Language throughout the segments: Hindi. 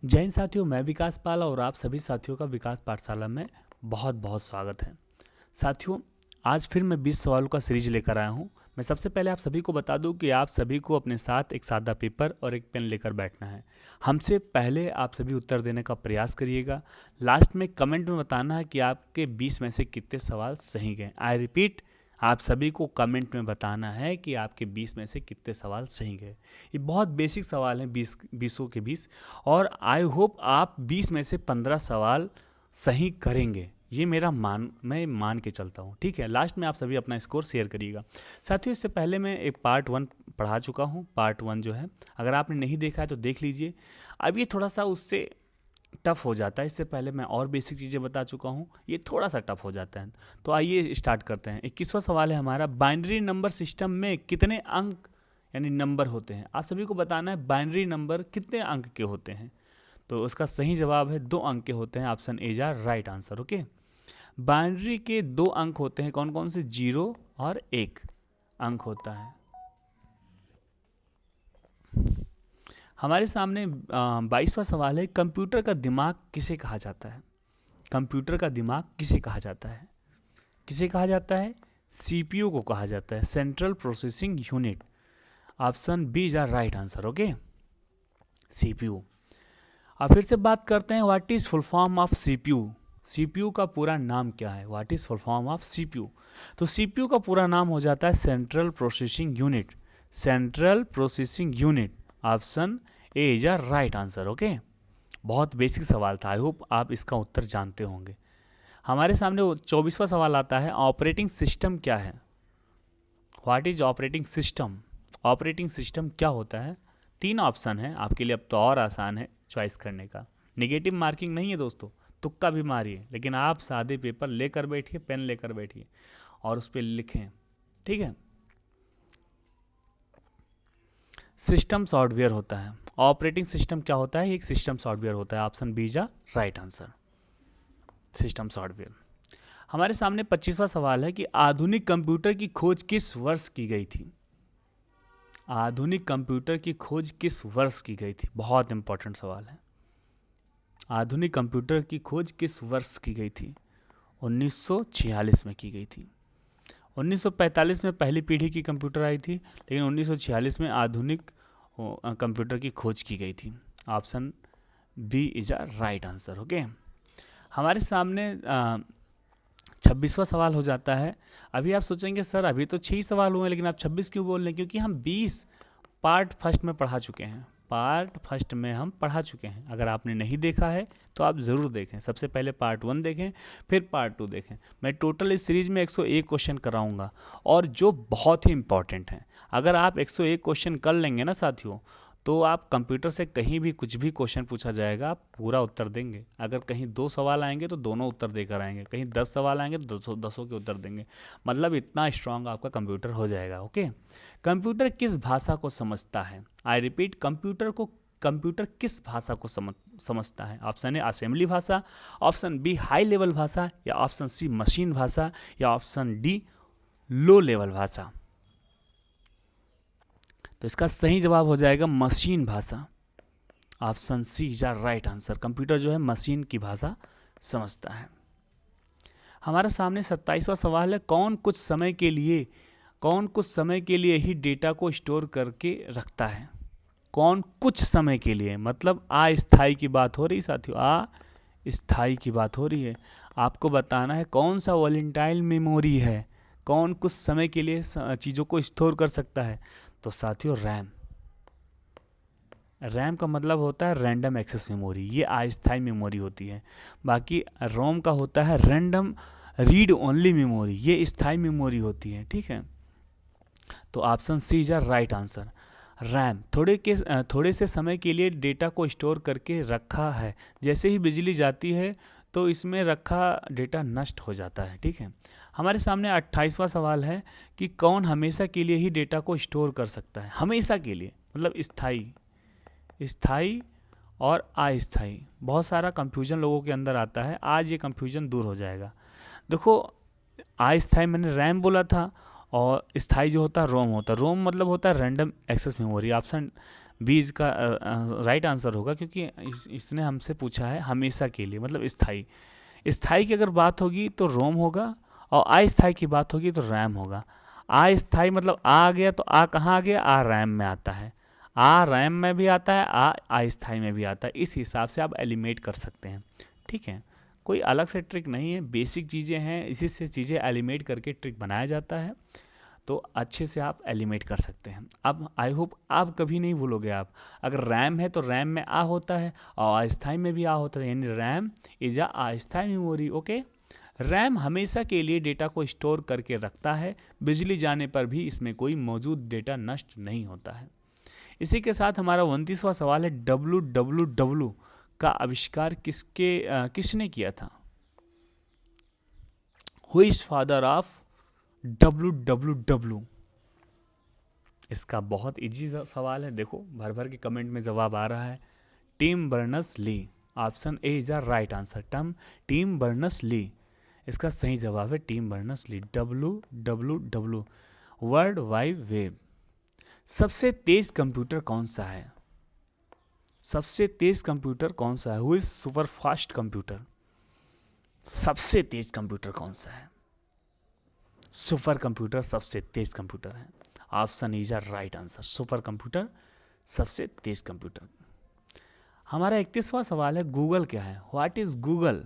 जय हिंद साथियों, मैं विकास पाल और आप सभी साथियों का विकास पाठशाला में बहुत बहुत स्वागत है। साथियों, आज फिर मैं 20 सवालों का सीरीज लेकर आया हूं। मैं सबसे पहले आप सभी को बता दूं कि आप सभी को अपने साथ एक सादा पेपर और एक पेन लेकर बैठना है। हमसे पहले आप सभी उत्तर देने का प्रयास करिएगा। लास्ट में कमेंट में बताना है कि आपके 20 में से कितने सवाल सही गए। आई रिपीट, आप सभी को कमेंट में बताना है कि आपके 20 में से कितने सवाल सही गए। ये बहुत बेसिक सवाल हैं, 20 के 20, और आई होप आप 20 में से 15 सवाल सही करेंगे। ये मैं मान के चलता हूँ, ठीक है। लास्ट में आप सभी अपना स्कोर शेयर करिएगा। साथियों, इससे पहले मैं एक पार्ट 1 पढ़ा चुका हूँ। पार्ट 1 जो है, अगर आपने नहीं देखा है तो देख लीजिए। अब ये थोड़ा सा उससे टफ हो जाता है। इससे पहले मैं और बेसिक चीज़ें बता चुका हूँ, ये थोड़ा सा टफ हो जाता है। तो आइए स्टार्ट करते हैं। 21वां सवाल है हमारा, बाइनरी नंबर सिस्टम में कितने अंक यानी नंबर होते हैं? आप सभी को बताना है बाइनरी नंबर कितने अंक के होते हैं। तो उसका सही जवाब है 2 अंक के होते हैं। ऑप्शन ए जा राइट आंसर। ओके, बाइनरी के 2 अंक होते हैं। कौन कौन से? 0 और 1 अंक होता है। हमारे सामने 22वां सवाल है, कंप्यूटर का दिमाग किसे कहा जाता है? कंप्यूटर का दिमाग किसे कहा जाता है? किसे कहा जाता है? सीपीयू को कहा जाता है, central processing unit. Option B is right answer. Okay, CPU. अब फिर से बात करते हैं, what is full form of CPU? CPU का पूरा नाम क्या है? What is full form of CPU? तो सीपीयू का पूरा नाम हो जाता है central processing unit. Central processing unit. Option A is right answer. Okay, बहुत बेसिक सवाल था। आई होप आप इसका उत्तर जानते होंगे। हमारे सामने 24वां सवाल आता है, ऑपरेटिंग सिस्टम क्या है? What is operating system? Operating system क्या होता है? 3 ऑप्शन है आपके लिए, अब तो और आसान है चॉइस करने का। नेगेटिव मार्किंग नहीं है दोस्तों, तुक्का भी मारिए, लेकिन आप सादे पेपर लेकर बैठिए, पेन लेकर बैठिए और उस पर लिखें, ठीक है। सिस्टम सॉफ्टवेयर होता है। ऑपरेटिंग सिस्टम क्या होता है? एक सिस्टम सॉफ्टवेयर होता है। ऑप्शन बी जा राइट आंसर, सिस्टम सॉफ्टवेयर। हमारे सामने 25वां सवाल है कि आधुनिक कंप्यूटर की खोज किस वर्ष की गई थी? आधुनिक कंप्यूटर की खोज किस वर्ष की गई थी? बहुत इंपॉर्टेंट सवाल है। आधुनिक कंप्यूटर की खोज किस वर्ष की गई थी? 1946 में की गई थी। 1945 में पहली पीढ़ी की कंप्यूटर आई थी, लेकिन 1946 में आधुनिक कंप्यूटर की खोज की गई थी। Option B is a right answer. Okay, हमारे सामने 26वां सवाल हो जाता है। अभी आप सोचेंगे सर अभी तो 6 सवाल हुए, लेकिन आप 26 क्यों बोल रहे हैं? क्योंकि हम 20 पार्ट फर्स्ट में पढ़ा चुके हैं। पार्ट फर्स्ट में हम पढ़ा चुके हैं। अगर आपने नहीं देखा है तो आप ज़रूर देखें। सबसे पहले पार्ट 1 देखें, फिर पार्ट 2 देखें। मैं टोटल इस सीरीज में 101 क्वेश्चन कराऊंगा, और जो बहुत ही इंपॉर्टेंट हैं। अगर आप 101 क्वेश्चन कर लेंगे ना साथियों, तो आप कंप्यूटर से कहीं भी कुछ भी क्वेश्चन पूछा जाएगा, आप पूरा उत्तर देंगे। अगर कहीं 2 सवाल आएंगे तो दोनों उत्तर देकर आएंगे, कहीं 10 सवाल आएंगे तो 10 के उत्तर देंगे। मतलब इतना स्ट्रांग आपका कंप्यूटर हो जाएगा। ओके, कंप्यूटर किस भाषा को समझता है? आई रिपीट, कंप्यूटर किस भाषा को समझता है? ऑप्शन ए असेंबली भाषा, ऑप्शन बी हाई लेवल भाषा, या ऑप्शन सी मशीन भाषा, या ऑप्शन डी लो लेवल भाषा। तो इसका सही जवाब हो जाएगा मशीन भाषा। Option C is right answer. Computer जो है मशीन की भाषा समझता है। हमारे सामने 27वां सवाल है, कौन कुछ समय के लिए ही डेटा को स्टोर करके रखता है? कौन कुछ समय के लिए, मतलब अस्थायी की बात हो रही साथियों, अस्थायी की बात हो रही है। आपको बताना है कौन सा वॉलेटाइल मेमोरी है, कौन कुछ समय के लिए चीज़ों को स्टोर कर सकता है। तो साथियों, रैम का मतलब होता है रैंडम एक्सेस मेमोरी, ये अस्थायी मेमोरी होती है। बाकी रोम का होता है रैंडम रीड ओनली मेमोरी, ये स्थायी मेमोरी होती है, ठीक है। तो option C is right answer. RAM थोड़े से समय के लिए डेटा को स्टोर करके रखा है, जैसे ही बिजली जाती है तो इसमें रखा डेटा नष्ट हो जाता है, ठीक है। हमारे सामने 28वां सवाल है कि कौन हमेशा के लिए ही डेटा को स्टोर कर सकता है? हमेशा के लिए मतलब स्थायी और अस्थायी। बहुत सारा कंफ्यूजन लोगों के अंदर आता है, आज ये कंफ्यूजन दूर हो जाएगा। देखो, अस्थायी मैंने रैम बोला था, और स्थायी जो होता है रोम होता है। रोम मतलब होता है random access memory. Option B इसका राइट आंसर होगा, क्योंकि इसने हमसे पूछा है हमेशा के लिए, मतलब स्थाई। स्थाई की अगर बात होगी तो रोम होगा, और अस्थाई की बात होगी तो रैम होगा। अस्थाई मतलब आ गया, तो आ कहाँ आ गया, आ रैम में आता है, आ रैम में भी आता है, आ अस्थाई में भी आता है। इस हिसाब से आप एलिमिनेट कर सकते हैं, ठीक है। कोई अलग से ट्रिक नहीं है, बेसिक चीज़ें हैं, इसी से चीज़ें एलिमिनेट करके ट्रिक बनाया जाता है, तो अच्छे से आप एलिमिनेट कर सकते हैं। अब आई होप आप कभी नहीं भूलोगे। आप अगर रैम है तो रैम में आ होता है, और अस्थाई में भी आ होता है, यानी रैम इज अ अस्थाई मेमोरी। ओके, रैम हमेशा के लिए डेटा को स्टोर करके रखता है, बिजली जाने पर भी इसमें कोई मौजूद डेटा नष्ट नहीं होता है। इसी के साथ हमारा 29वां सवाल है, www का आविष्कार किसने किया था? Who is father of www? इसका बहुत इजी सवाल है, देखो भर भर के कमेंट में जवाब आ रहा है। Tim Berners Lee, option A is a right answer. Tim Berners Lee, इसका सही जवाब है Tim Berners Lee. www world wide web. सबसे तेज कंप्यूटर कौन सा है? सबसे तेज कंप्यूटर कौन सा है? Who is super fast computer? सबसे तेज कंप्यूटर कौन सा है? सुपर कंप्यूटर सबसे तेज कंप्यूटर है। Option is a right answer, super computer सबसे तेज कंप्यूटर। हमारा 31वां सवाल है, गूगल क्या है? What is Google?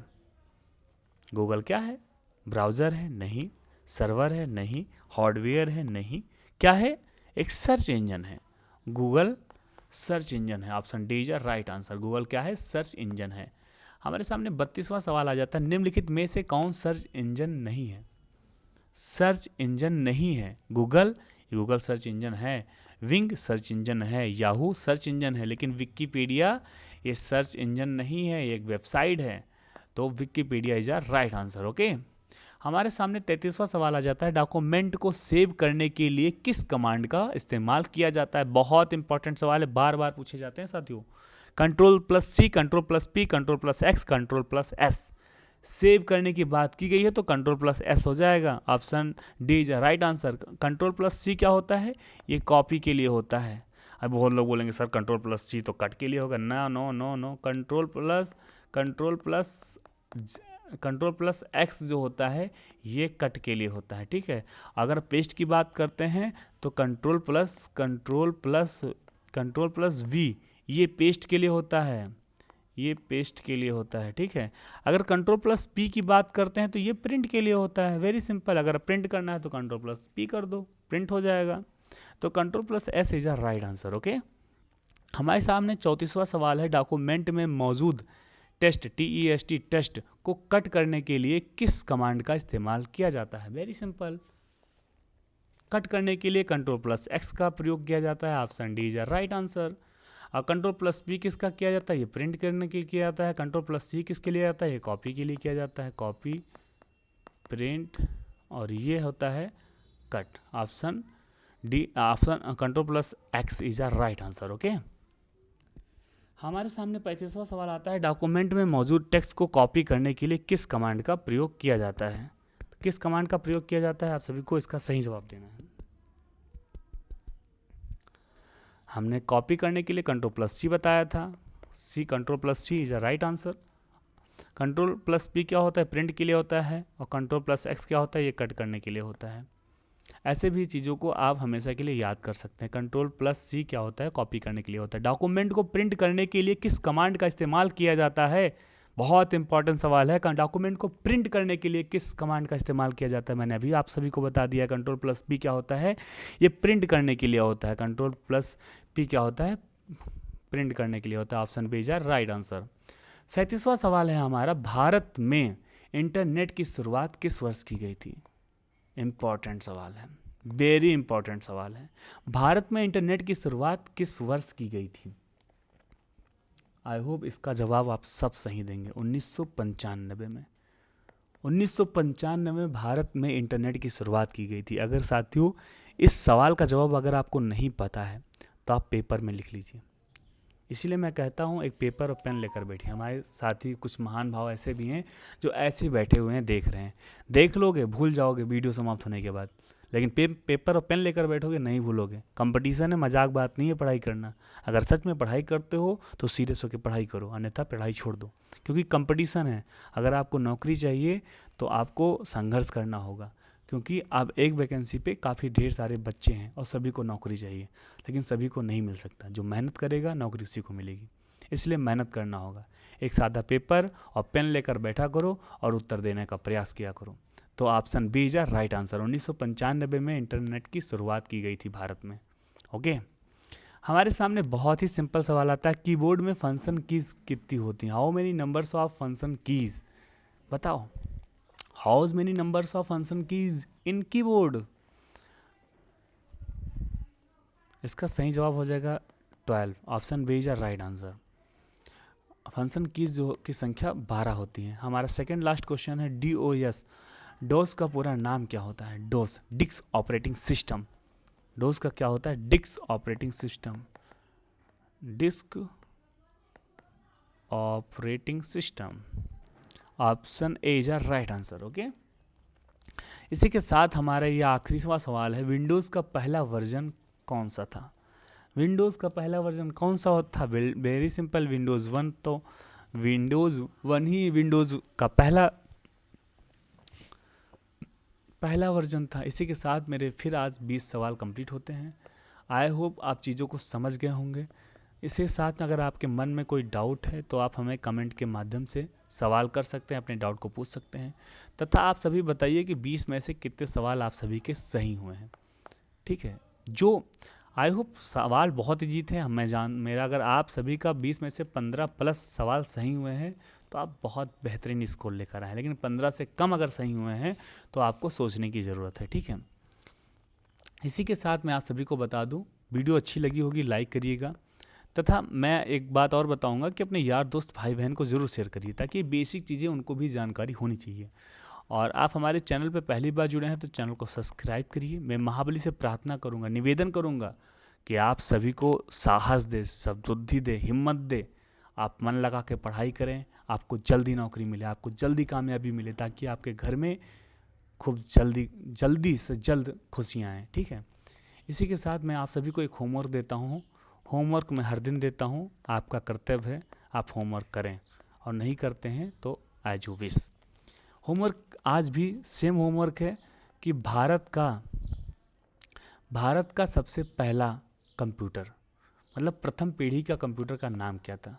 गूगल क्या है? ब्राउज़र है? नहीं। सर्वर है? नहीं। हार्डवेयर है? नहीं। क्या है? एक सर्च इंजन है। गूगल सर्च इंजन है। Option D is a right answer. Google क्या है? सर्च इंजन है। हमारे सामने 32वां सवाल आ जाता है, निम्नलिखित में से कौन सर्च इंजन नहीं है? सर्च इंजन नहीं है। गूगल सर्च इंजन है, विंग सर्च इंजन है, याहू सर्च इंजन है, लेकिन विकिपीडिया ये सर्च इंजन नहीं है, ये एक वेबसाइट है, तो Wikipedia is a right answer. Okay, हमारे सामने 33वां सवाल आ जाता है, डॉक्यूमेंट को सेव करने के लिए किस कमांड का इस्तेमाल किया जाता है? बहुत इंपॉर्टेंट सवाल है, बार बार पूछे जाते हैं साथियों। Ctrl+C, Ctrl+P, Ctrl+X, Ctrl+S। Save करने की बात की गई है तो Ctrl+S हो जाएगा। Option D is right answer. Ctrl+C क्या होता है? ये कॉपी के लिए होता है। अब बहुत लोग बोलेंगे सर Ctrl+C तो कट के लिए होगा। ना, नो नो नो, Ctrl+X जो होता है ये कट के लिए होता है, ठीक है। अगर पेस्ट की बात करते हैं तो Ctrl+V ये पेस्ट के लिए होता है, ये पेस्ट के लिए होता है, ठीक है। अगर Ctrl+P की बात करते हैं तो ये प्रिंट के लिए होता है। वेरी सिंपल, अगर प्रिंट करना है तो Ctrl+P कर दो, प्रिंट हो जाएगा। तो Ctrl+S is a right answer. Okay, हमारे सामने 34वां सवाल है, डॉक्यूमेंट में मौजूद टेस्ट टेस्ट को कट करने के लिए किस कमांड का इस्तेमाल किया जाता है? वेरी सिंपल, कट करने के लिए Ctrl+X का प्रयोग किया जाता है। Option D is a right answer. और Ctrl+P किसका किया जाता है? ये प्रिंट करने के लिए किया जाता है। Ctrl+C किसके लिए आता है? ये कॉपी के लिए किया जाता है, कॉपी, प्रिंट, और ये होता है cut. Option D, option Ctrl+X is a right answer. Okay, हमारे सामने 35वां सवाल आता है, डॉक्यूमेंट में मौजूद टेक्स्ट को कॉपी करने के लिए किस कमांड का प्रयोग किया जाता है? किस कमांड का प्रयोग किया जाता है? आप सभी को इसका सही जवाब देना है। हमने कॉपी करने के लिए Ctrl+C बताया था, Ctrl+C is a right answer. Ctrl+P क्या होता है? प्रिंट के लिए होता है, और Ctrl+X क्या होता है? ये कट करने के लिए होता है। ऐसे भी चीज़ों को आप हमेशा के लिए याद कर सकते हैं। Ctrl+C क्या होता है? कॉपी करने के लिए होता है। डॉक्यूमेंट को प्रिंट करने के लिए किस कमांड का इस्तेमाल किया जाता है? बहुत इंपॉर्टेंट सवाल है। डॉक्यूमेंट को प्रिंट करने के लिए किस कमांड का इस्तेमाल किया जाता है? मैंने अभी आप सभी को बता दिया। Ctrl+P क्या होता है? ये प्रिंट करने के लिए होता है। Ctrl+P क्या होता है? प्रिंट करने के लिए होता है। Option B is right answer. 37वां सवाल है हमारा, भारत में इंटरनेट की शुरुआत किस वर्ष की गई थी? इंपॉर्टेंट सवाल है, वेरी इंपॉर्टेंट सवाल है। भारत में इंटरनेट की शुरुआत किस वर्ष की गई थी? आई होप इसका जवाब आप सब सही देंगे। 1995 में। 1995 में भारत में इंटरनेट की शुरुआत की गई थी। अगर साथियों इस सवाल का जवाब अगर आपको नहीं पता है तो आप पेपर में लिख लीजिए। इसीलिए मैं कहता हूँ एक पेपर और पेन लेकर बैठिए। हमारे साथी कुछ महान भाव ऐसे भी हैं जो ऐसे बैठे हुए हैं, देख रहे हैं। देख लोगे, भूल जाओगे वीडियो समाप्त होने के बाद, लेकिन पेपर और पेन लेकर बैठोगे नहीं भूलोगे। कंपटीशन है, मजाक बात नहीं है पढ़ाई करना। अगर सच में पढ़ाई करते हो तो सीरियस होकर पढ़ाई करो, अन्यथा पढ़ाई छोड़ दो, क्योंकि कंपटीशन है। अगर आपको नौकरी चाहिए तो आपको संघर्ष करना होगा, क्योंकि अब एक वैकेंसी पे काफ़ी ढेर सारे बच्चे हैं और सभी को नौकरी चाहिए, लेकिन सभी को नहीं मिल सकता। जो मेहनत करेगा नौकरी उसी को मिलेगी, इसलिए मेहनत करना होगा। एक सादा पेपर और पेन लेकर बैठा करो और उत्तर देने का प्रयास किया करो। तो option B is right answer. 1995 में इंटरनेट की शुरुआत की गई थी भारत में। ओके, हमारे सामने बहुत ही सिंपल सवाल आता है, कीबोर्ड में फंक्शन कीज कितनी होती हैं? How many numbers of function keys? बताओ, how many numbers of function keys in keyboard? इसका सही जवाब हो जाएगा 12। Option B is right answer. Function keys जो की संख्या 12 होती है। हमारा सेकंड लास्ट क्वेश्चन है DOS। डोस का पूरा नाम क्या होता है? DOS, disk operating system. DOS का क्या होता है? Disk operating system. Disk operating system. Option A is right answer. Okay, इसी के साथ हमारा ये आखिरीवा सवाल है, विंडोज़ का पहला वर्जन कौन सा था? विंडोज़ का पहला वर्जन कौन सा था? Very simple, Windows 1। तो विंडोज़ 1 ही विंडोज़ का पहला वर्जन था। इसी के साथ मेरे फिर आज 20 सवाल कंप्लीट होते हैं। आई होप आप चीज़ों को समझ गए होंगे। इसके साथ अगर आपके मन में कोई डाउट है तो आप हमें कमेंट के माध्यम से सवाल कर सकते हैं, अपने डाउट को पूछ सकते हैं, तथा आप सभी बताइए कि 20 में से कितने सवाल आप सभी के सही हुए हैं। ठीक है, जो आई होप सवाल बहुत इजी थे। मेरा अगर आप सभी का 20 में से 15 प्लस सवाल सही हुए हैं तो आप बहुत बेहतरीन स्कोर लेकर आए हैं, लेकिन 15 से कम अगर सही हुए हैं तो आपको सोचने की ज़रूरत है। ठीक है, इसी के साथ मैं आप सभी को बता दूं, वीडियो अच्छी लगी होगी लाइक करिएगा, तथा मैं एक बात और बताऊंगा कि अपने यार दोस्त भाई बहन को ज़रूर शेयर करिए, ताकि बेसिक चीज़ें उनको भी जानकारी होनी चाहिए। और आप हमारे चैनल पर पहली बार जुड़े हैं तो चैनल को सब्सक्राइब करिए। मैं महाबली से प्रार्थना करूंगा, निवेदन करूंगा कि आप सभी को साहस दे, सद्बुद्धि दे, हिम्मत दे। आप मन लगा के पढ़ाई करें, आपको जल्दी नौकरी मिले, आपको जल्दी कामयाबी मिले, ताकि आपके घर में खूब जल्दी से जल्द खुशियाँ आएँ। ठीक है, इसी के साथ मैं आप सभी को एक होमवर्क देता हूँ। होमवर्क मैं हर दिन देता हूँ, आपका कर्तव्य है आप होमवर्क करें, और नहीं करते हैं तो एज यू विश। होमवर्क आज भी सेम होमवर्क है कि भारत का सबसे पहला कंप्यूटर, मतलब प्रथम पीढ़ी का कंप्यूटर का नाम क्या था?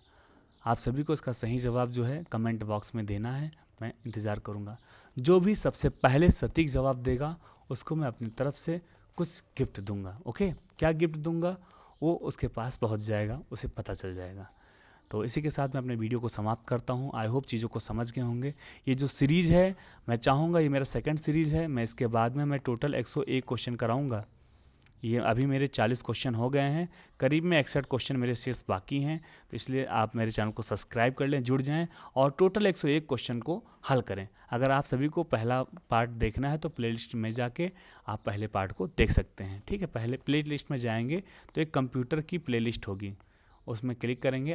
आप सभी को इसका सही जवाब जो है कमेंट बॉक्स में देना है, मैं इंतज़ार करूँगा। जो भी सबसे पहले सटीक जवाब देगा उसको मैं अपनी तरफ से कुछ गिफ्ट दूंगा। ओके, क्या गिफ्ट दूंगा वो उसके पास पहुंच जाएगा, उसे पता चल जाएगा। तो इसी के साथ मैं अपने वीडियो को समाप्त करता हूं। आई होप चीज़ों को समझ गए होंगे। ये जो सीरीज़ है मैं चाहूँगा, ये मेरा सेकंड सीरीज़ है, मैं इसके बाद में मैं टोटल 101 क्वेश्चन कराऊँगा। ये अभी मेरे 40 क्वेश्चन हो गए हैं, करीब में 61 क्वेश्चन मेरे शेष बाकी हैं। तो इसलिए आप मेरे चैनल को सब्सक्राइब कर लें, जुड़ जाएं और टोटल 101 क्वेश्चन को हल करें। अगर आप सभी को पहला पार्ट देखना है तो प्लेलिस्ट में जाके आप पहले पार्ट को देख सकते हैं। ठीक है, पहले प्लेलिस्ट में जाएंगे तो एक कंप्यूटर की प्लेलिस्ट होगी, उसमें क्लिक करेंगे।